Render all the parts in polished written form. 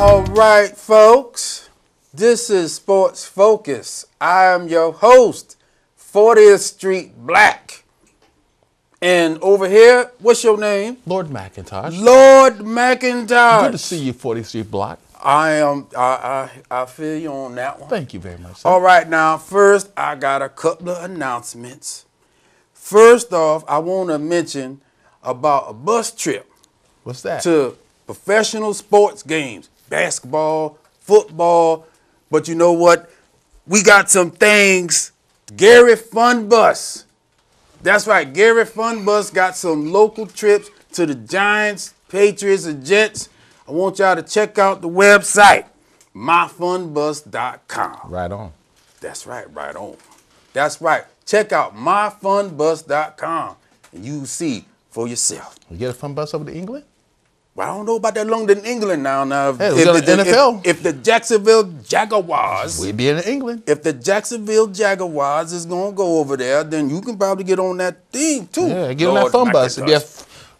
All right, folks, this is Sports Focus. I am your host, 40th Street Black. And over here, what's your name? Lord McIntosh. Lord McIntosh. Good to see you, 40th Street Black. I feel you on that one. Thank you very much, sir. All right, now, first, I got a couple of announcements. First off, I want to mention about a bus trip. What's that? To professional sports games, basketball, football. But you know what? We got some things. Gary Fun Bus. That's right. Gary Fun Bus got some local trips to the Giants, Patriots, and Jets. I want y'all to check out the website, myfunbus.com. Right on. That's right, right on. That's right. Check out myfunbus.com and you see for yourself. You get a fun bus over to England? Well, I don't know about that longer than England now. Hey, we got an NFL. If the Jacksonville Jaguars, We'll be in England. if the Jacksonville Jaguars is gonna go over there, then you can probably get on that team too. Yeah, get on that fun bus. It'd be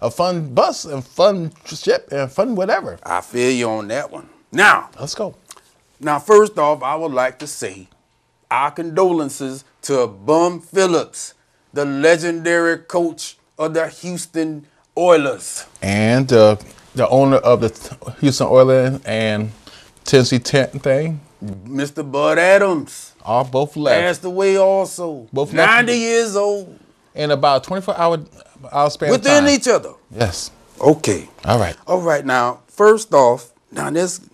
a fun bus and fun ship and fun whatever. I feel you on that one. Now, Let's go. first off, I would like to say our condolences to Bum Phillips, the legendary coach of the Houston Oilers. And the owner of the Houston Oilers and Tennessee thing, Mr. Bud Adams, all both left. passed away also. Both left. 90 years old. In about 24-hour span of Within time. each other. Yes. Okay. All right. All right, now, first off,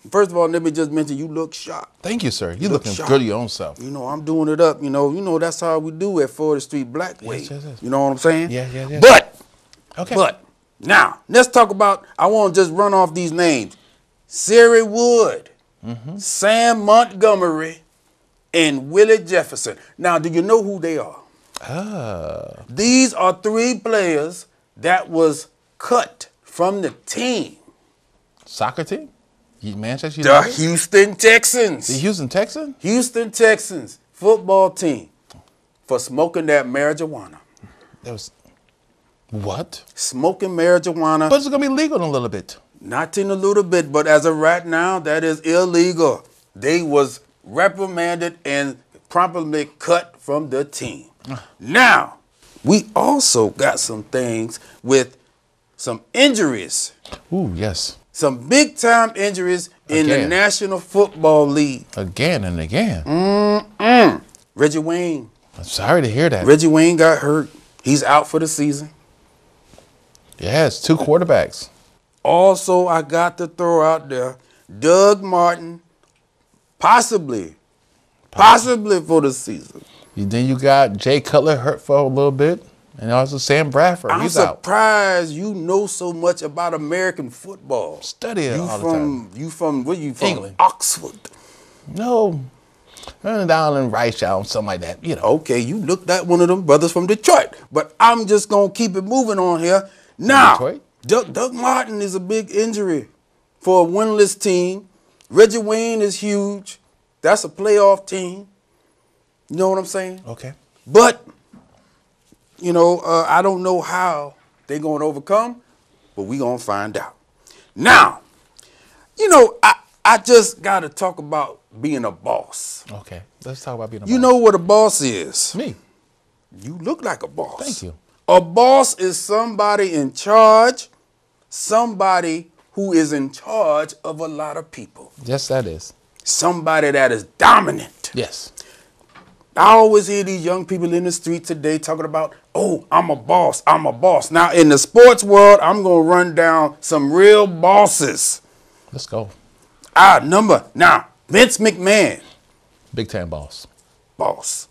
first of all, let me just mention you look sharp. Thank you, sir. You Look looking sharp. good of your own self. You know, I'm doing it up. You know that's how we do at 40th Street Black way. Yes, yes, yes. You know what I'm saying? Yeah. Okay. But now, let's talk about, I want to just run off these names. Siri Wood, Sam Montgomery, and Willie Jefferson. Now, do you know who they are? These are three players that was cut from the team. Soccer team? Manchester The United? Houston Texans. The Houston Texans? Houston Texans football team for smoking that marijuana. There was what? Smoking marijuana. But it's gonna be legal in a little bit. Not in a little bit, but as of right now, that is illegal. They was reprimanded and promptly cut from the team. Now, we also got some things with some injuries. Ooh, yes. Some big-time injuries in the Again. National Football League. Again and again. Reggie Wayne. I'm sorry to hear that. Reggie Wayne got hurt. He's out for the season. Yes, 2 quarterbacks. Also, I got to throw out there Doug Martin, possibly for the season. Then you got Jay Cutler hurt for a little bit. And also Sam Bradford. I'm He's out. surprised you know so much about American football. Study it all the time. You from where you from? England. Oxford. No. Down in Rice, something like that. You know. Okay, you looked at one of them brothers from Detroit. But I'm just gonna keep it moving on here. Now, Detroit? Doug Martin is a big injury for a winless team. Reggie Wayne is huge. That's a playoff team. You know what I'm saying? Okay. But, I don't know how they're going to overcome, but we're going to find out. Now, I just got to talk about being a boss. Okay. Let's talk about being a You boss. know what a boss is? Me. You look like a boss. Thank you. A boss is somebody in charge, somebody who is in charge of a lot of people. Yes, that is. Somebody that is dominant. Yes. I always hear these young people in the street today talking about, oh, I'm a boss, I'm a boss. Now, in the sports world, I'm going to run down some real bosses. Let's go. Now, Vince McMahon, Big time boss. boss.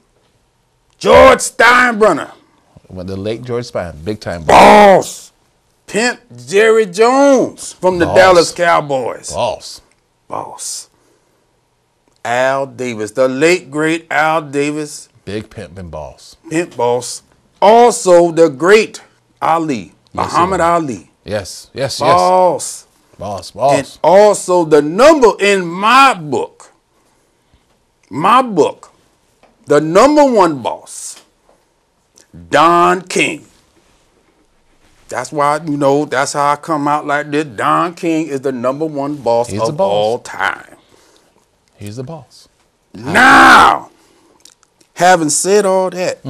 George Steinbrenner, When the late George Spine, big time boss. boss. Pimp Jerry Jones from the Boss. Dallas Cowboys, Boss. boss. Al Davis, the late, great Al Davis, Big pimp and boss. pimp boss. Also, the great Ali, Muhammad Ali, Yes. Yes. Yes. boss. Boss. And Boss. also the number in my book, the number one boss, Don King. That's why, that's how I come out like this. Don King is the #1 boss He's the of boss. all time. He's the boss. Now, having said all that,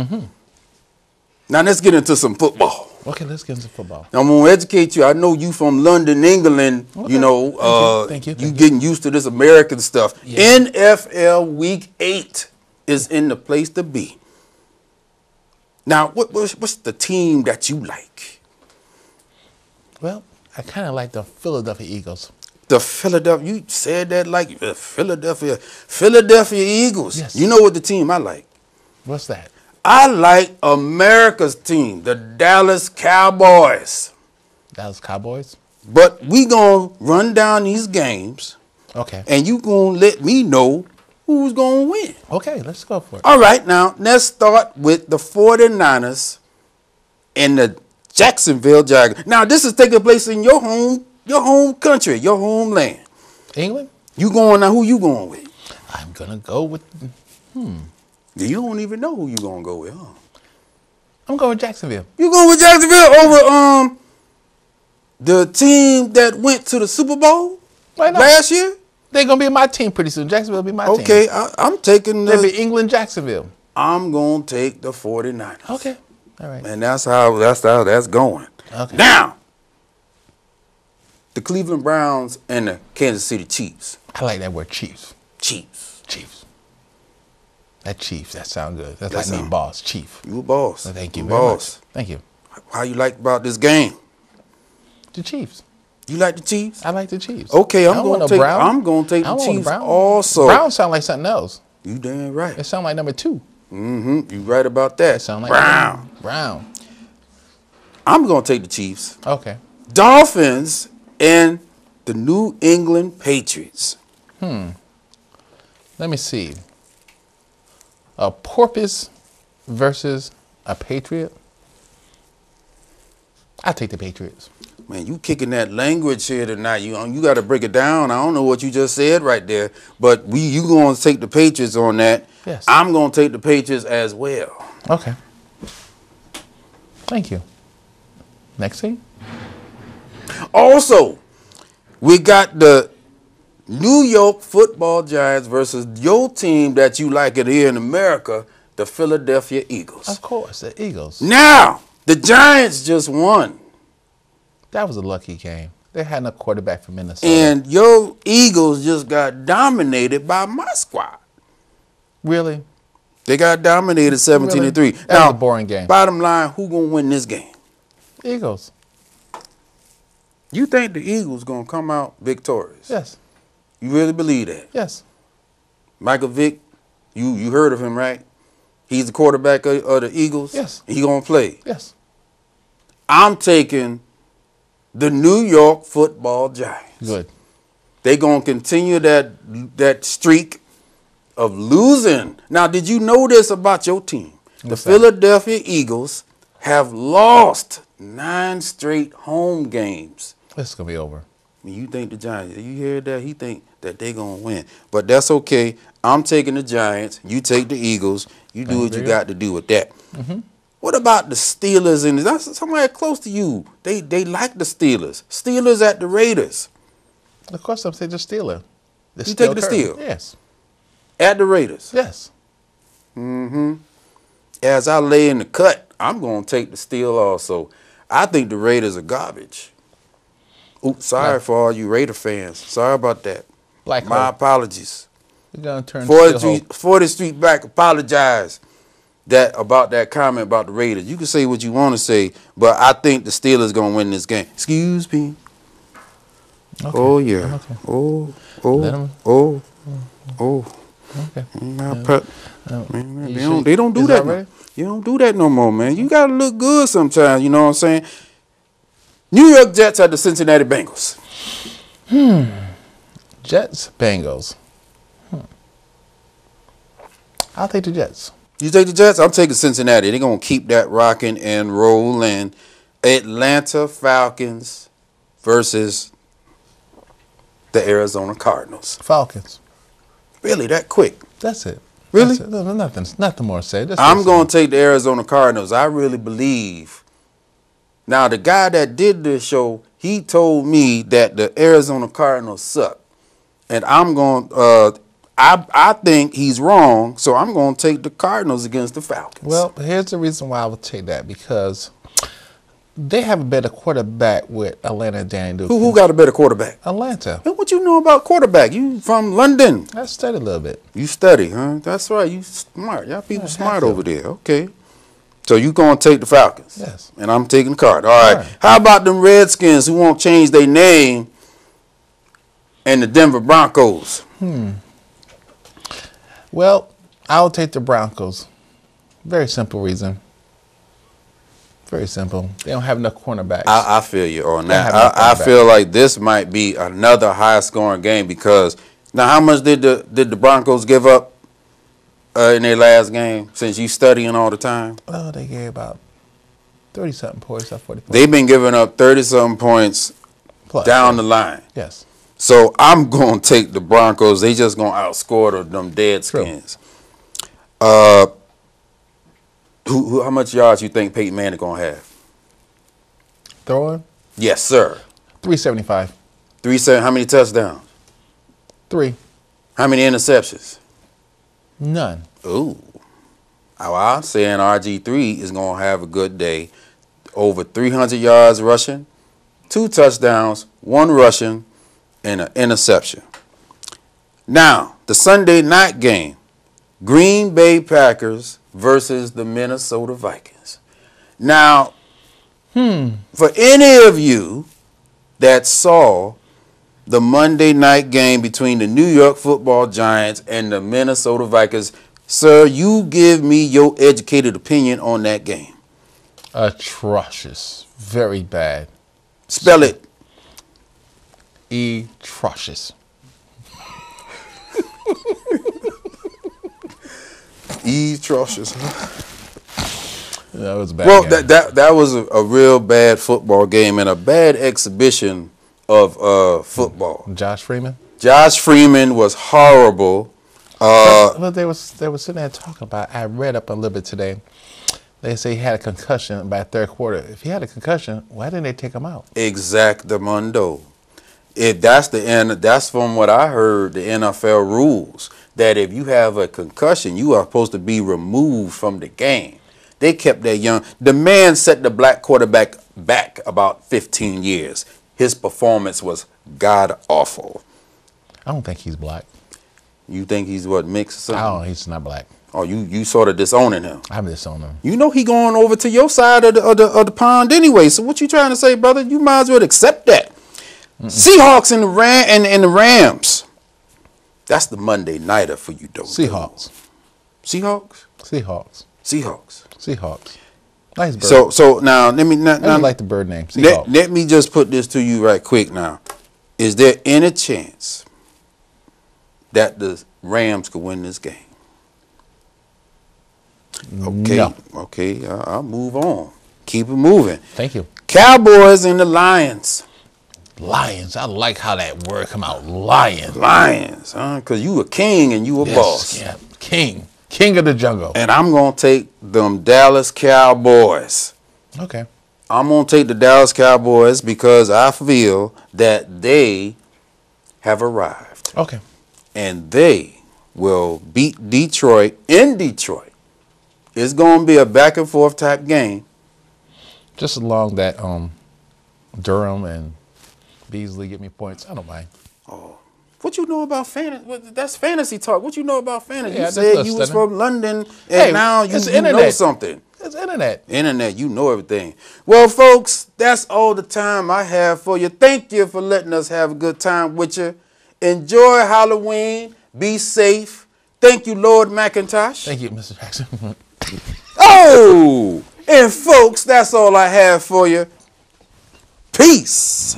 now let's get into some football. Okay, let's get into football. I'm going to educate you. I know you from London, England. Okay. Thank you. You getting used to this American stuff. Yeah. NFL Week 8 is in the place to be. Now, what's the team that you like? Well, I kind of like the Philadelphia Eagles. The Philadelphia, you said that like Philadelphia Eagles. Yes. You know what the team I like? What's that? I like America's team, the Dallas Cowboys. Dallas Cowboys? But we going to run down these games, Okay. and you going to let me know who's going to win. Okay, let's go for it. All right, now, let's start with the 49ers and the Jacksonville Jaguars. Now, this is taking place in your home country, your homeland. England? You going now, who you going with? I'm going to go with... You don't even know who you going to go with, huh? I'm going with Jacksonville. You going with Jacksonville over the team that went to the Super Bowl Why not? last year? They're going to be my team pretty soon. Jacksonville will be my team. Okay, I'm taking They'll be England, Jacksonville. I'm going to take the 49ers. Okay. All right. And that's how that's going. Okay. Now, the Cleveland Browns and the Kansas City Chiefs. I like that word, Chiefs. Chiefs. That Chiefs, that sounds good. That's That like me, sound- boss, Chief. You a boss. Thank you You very boss. much. Thank you. How you like about this game? The Chiefs. You like the Chiefs? I like the Chiefs. Okay, I I'm don't going want to no take. Brown. I'm going to take I the don't want Chiefs Brown. also. Brown sound like something else. You damn right. It sound like number 2. You right about that. It sound like Brown. Brown. I'm going to take the Chiefs. Okay. Dolphins and the New England Patriots. Let me see. A porpoise versus a patriot. I'll take the Patriots. Man, you kicking that language here tonight. You got to break it down. I don't know what you just said right there, but you going to take the Patriots on that. Yes. I'm going to take the Patriots as well. Okay. Thank you. Next team. Also, we got the New York Football Giants versus your team that you like it here in America, the Philadelphia Eagles. Of course, the Eagles. Now, the Giants just won. That was a lucky game. They had no quarterback from Minnesota. And your Eagles just got dominated by my squad. Really? They got dominated 17-3. Really? That was a boring game. Bottom line, who gonna win this game? Eagles. You think the Eagles gonna come out victorious? Yes. You really believe that? Yes. Michael Vick, you heard of him, right? He's the quarterback of the Eagles. Yes. He gonna play. Yes. I'm taking the New York Football Giants. Good. They gonna continue that streak of losing. Now, did you know this about your team? What's The that? Philadelphia Eagles have lost 9 straight home games. This is going to be over. You think the Giants, you hear that? He think that they going to win. But that's okay. I'm taking the Giants. You take the Eagles. You do what you got to do with that. What about the Steelers? And that's somewhere close to you. They like the Steelers. Steelers at the Raiders. Of course, I'm saying the Steeler. You taking the Steel? Yes. At the Raiders. Yes. As I lay in the cut, I'm going to take the Steel also. I think the Raiders are garbage. Oops, sorry for all you Raider fans. Sorry about that. Black My Hole. apologies. We're going to turn 40th Street Black apologize about that comment about the Raiders. You can say what you want to say, but I think the Steelers going to win this game. Excuse me. Okay. Oh, yeah. Okay. Oh. Let 'em- Okay. They don't do Is that. that right? You don't do that no more, man. You got to look good sometimes, you know what I'm saying? New York Jets at the Cincinnati Bengals. Jets, Bengals. I'll take the Jets. You take the Jets? I'm taking Cincinnati. They're going to keep that rocking and rolling. Atlanta Falcons versus the Arizona Cardinals. Falcons. Really, that quick? That's it. Really? That's it. Nothing more to say. I'm going to take the Arizona Cardinals. I really believe Now, the guy that did this show, he told me that the Arizona Cardinals suck. And I'm going I think he's wrong, so I'm going to take the Cardinals against the Falcons. Well, here's the reason why I would take that, because they have a better quarterback with Atlanta and Danny Duke. Who got a better quarterback? Atlanta. And what you know about quarterback? You from London. I studied a little bit. You study, huh? That's right. You smart. Y'all people Yeah, smart have to. over there. Okay. So you going to take the Falcons. Yes. And I'm taking the Cardinals. All right. right. How about them Redskins who won't change their name and the Denver Broncos? Well, I'll take the Broncos. Very simple reason. Very simple. They don't have enough cornerbacks. I feel you on They have that. no I quarterback. feel like this might be another high-scoring game because now how much did the Broncos give up in their last game since you studying all the time? Oh, they gave about 30-something points, or 40 points. They've been giving up 30-something points Plus, down yeah. the line. Yes. So I'm going to take the Broncos. They just going to outscore them Deadskins. How much yards you think Peyton Manning going to have? Throwing? Yes, sir. 375. 3-7. How many touchdowns? 3. How many interceptions? None. Ooh. I'm saying RG3 is going to have a good day. Over 300 yards rushing, 2 touchdowns, 1 rushing, and an interception. Now, the Sunday night game, Green Bay Packers versus the Minnesota Vikings. Now, for any of you that saw the Monday night game between the New York Football Giants and the Minnesota Vikings, sir, you give me your educated opinion on that game. Atrocious. Very bad. Spell it. Atrocious. Atrocious. That was a bad. Well, game. that was a real bad football game and a bad exhibition of football. Josh Freeman. Josh Freeman was horrible. Well, they was sitting there talking about. I read up a little bit today. They say he had a concussion by third quarter. If he had a concussion, why didn't they take him out? Exactamundo. If that's the end, that's from what I heard. The NFL rules that if you have a concussion, you are supposed to be removed from the game. They kept that young. The man set the black quarterback back about 15 years. His performance was god awful. I don't think he's black. You think he's what, mixed or something? Oh, he's not black. Oh, you sort of disowning him. I'm disowning him. You know he going over to your side of the pond anyway. So what you trying to say, brother? You might as well accept that. Seahawks and the Rams. That's the Monday nighter for you, though. Seahawks. Seahawks. Seahawks. Seahawks. Seahawks. Nice bird. So now let me I just like the bird name. Seahawks. let me just put this to you right quick now. Is there any chance that the Rams could win this game? Okay. No. Okay. I'll move on. Keep it moving. Thank you. Cowboys and the Lions. Lions. I like how that word come out. Lions. Lions, huh? Because you a king and you a boss. Yeah. King. King of the jungle. And I'm going to take them Dallas Cowboys. Okay. I'm going to take the Dallas Cowboys because I feel that they have arrived. Okay. And they will beat Detroit in Detroit. It's going to be a back and forth type game. Just along that Durham and Beasley get me points. I don't mind. What you know about fantasy? That's fantasy talk. What you know about fantasy? Yeah, You just said a you was study. from London, and Hey, now it's you know internet. something. It's internet. Internet, you know everything. Well, folks, that's all the time I have for you. Thank you for letting us have a good time with you. Enjoy Halloween. Be safe. Thank you, Lord McIntosh. Thank you, Mr. Jackson. Oh, and folks, that's all I have for you. Peace.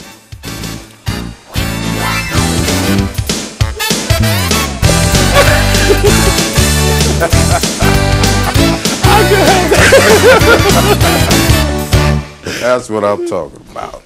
That's what I'm talking about.